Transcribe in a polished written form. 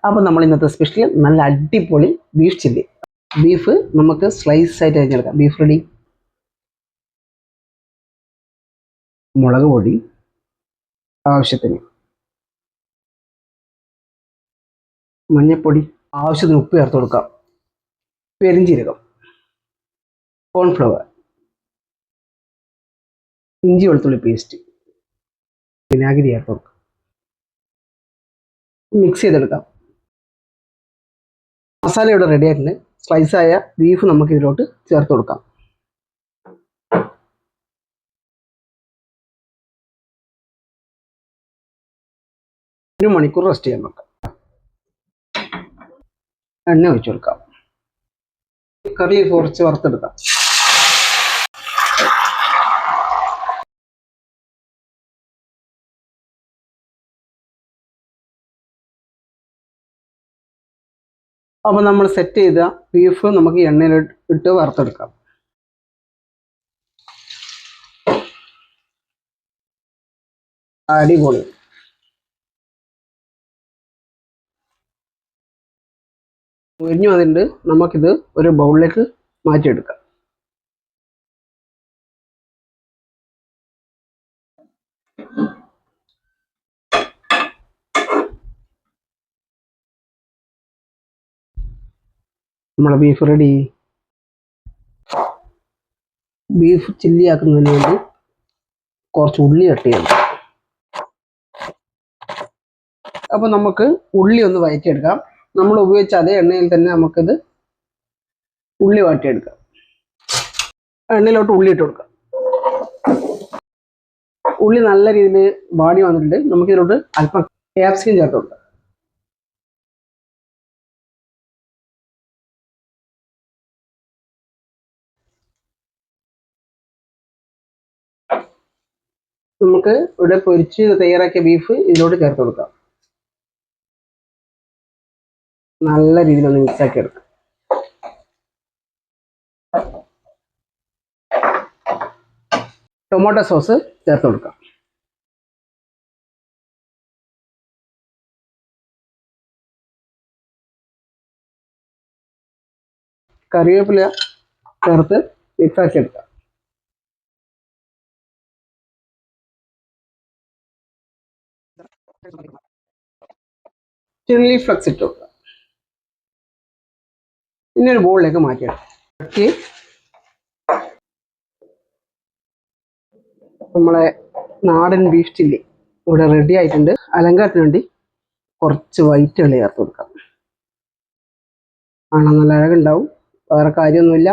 അപ്പോൾ നമ്മൾ ഇന്നത്തെ സ്പെഷ്യൽ നല്ല അടിപൊളി ബീഫ് ചില്ലി. ബീഫ് നമുക്ക് സ്ലൈസ് ആയിട്ട് അരിഞ്ഞെടുക്കാം. Beef ready. മുളക് പൊടി ആവശ്യത്തിന്, മഞ്ഞൾപ്പൊടി ആവശ്യത്തിന്, ഉപ്പ് ചേർത്ത് കൊടുക്കാം, പെരിഞ്ചീരകം, കോൺഫ്ലവർ, ഇഞ്ചി വെളുത്തുള്ളി പേസ്റ്റ്, വിനാഗിരി ചേർത്ത് കൊടുക്കാം, മിക്സ് ചെയ്തെടുക്കാം. മസാല ഇവിടെ റെഡി ആയിട്ടുണ്ട്. സ്ലൈസായ ബീഫ് നമുക്ക് ഇതിലോട്ട് ചേർത്ത് കൊടുക്കാം. ഒരു മണിക്കൂർ റെസ്റ്റ് ചെയ്യാൻ വെക്കാം. എണ്ണ ഒഴിച്ചു കൊടുക്കാം. കറി കുറച്ച് വറുത്തെടുക്കാം. അപ്പോൾ നമ്മൾ സെറ്റ് ചെയ്ത ബീഫ് നമുക്ക് എണ്ണയിൽ ഇട്ട് വറുത്തെടുക്കാം. അടിപൊളി. മുരിഞ്ഞു വന്നിട്ടുണ്ട്. നമുക്കിത് ഒരു ബൗളിലേക്ക് മാറ്റിയെടുക്കാം. നമ്മളെ ബീഫ് റെഡി. ബീഫ് ചില്ലി ആക്കുന്നതിന് വേണ്ടി കുറച്ച് ഉള്ളി കട്ട് ചെയ്യണം. അപ്പോൾ നമുക്ക് ഉള്ളി ഒന്ന് വഴറ്റിയെടുക്കാം. നമ്മൾ ഉപയോഗിച്ച അതേ എണ്ണയിൽ തന്നെ നമുക്കിത് ഉള്ളി വാട്ടിയെടുക്കാം. എണ്ണയിലോട്ട് ഉള്ളി ഇട്ട് കൊടുക്കാം. ഉള്ളി നല്ല രീതിയിൽ വാടി വന്നിട്ടുണ്ട്. നമുക്കിതിലോട്ട് അല്പം ക്യാപ്സിക്കം ചേർത്ത് കൊടുക്കാം. നമുക്ക് ഇവിടെ പൊരിച്ച് തയ്യാറാക്കിയ ബീഫ് ഇതിലോട്ട് ചേർത്ത് കൊടുക്കാം. നല്ല രീതിയിലൊന്ന് മിക്സാക്കി എടുക്കാം. ടൊമാറ്റോ സോസ് ചേർത്ത് കൊടുക്കാം. കറിവേപ്പില ചേർത്ത് മിക്സാക്കി എടുക്കാം. ചില്ലി ഫ്ലക്സ് ഇട്ട് കൊടുക്കുക. ഇനി ഒരു ബോളിലേക്ക് മാറ്റിയെടുക്കാം. നമ്മളെ നാടൻ ബീഫ് ചില്ലി ഇവിടെ റെഡി ആയിട്ടുണ്ട്. അലങ്കാരത്തിന് വേണ്ടി കുറച്ച് വൈറ്റ് എള്ളി ചേർത്ത് കൊടുക്കാം. കാണാൻ നല്ല അഴകുണ്ടാവും. വേറെ കാര്യമൊന്നുമില്ല.